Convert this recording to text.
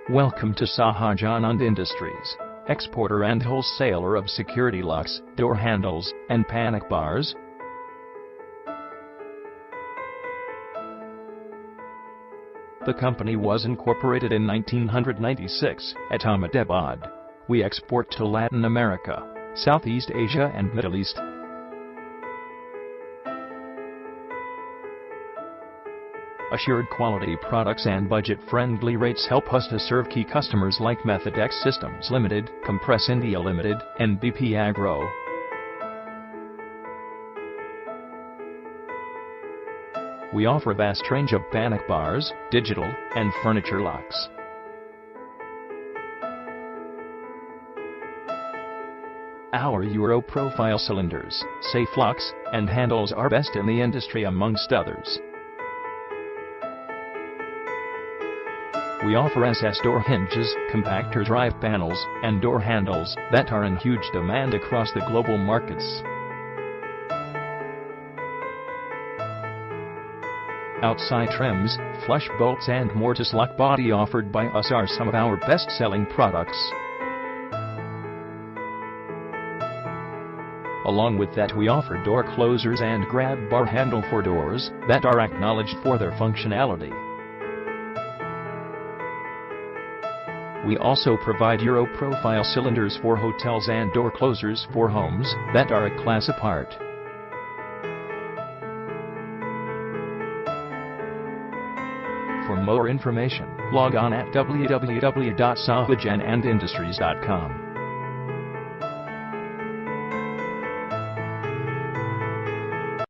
Welcome to Sahajanand Industries, exporter and wholesaler of security locks, door handles, and panic bars. The company was incorporated in 1996 at Ahmedabad. We export to Latin America, Southeast Asia and Middle East. Assured quality products and budget-friendly rates help us to serve key customers like Methodex Systems Limited, Compress India Limited, and BP Agro. We offer a vast range of panic bars, digital, and furniture locks. Our Euro profile cylinders, safe locks, and handles are best in the industry amongst others. We offer SS door hinges, compactor drive panels, and door handles that are in huge demand across the global markets. Outside trims, flush bolts and mortise lock body offered by us are some of our best-selling products. Along with that, we offer door closers and grab bar handle for doors that are acknowledged for their functionality. We also provide Euro profile cylinders for hotels and door closers for homes that are a class apart. For more information, log on at www.sahajanandindustries.com.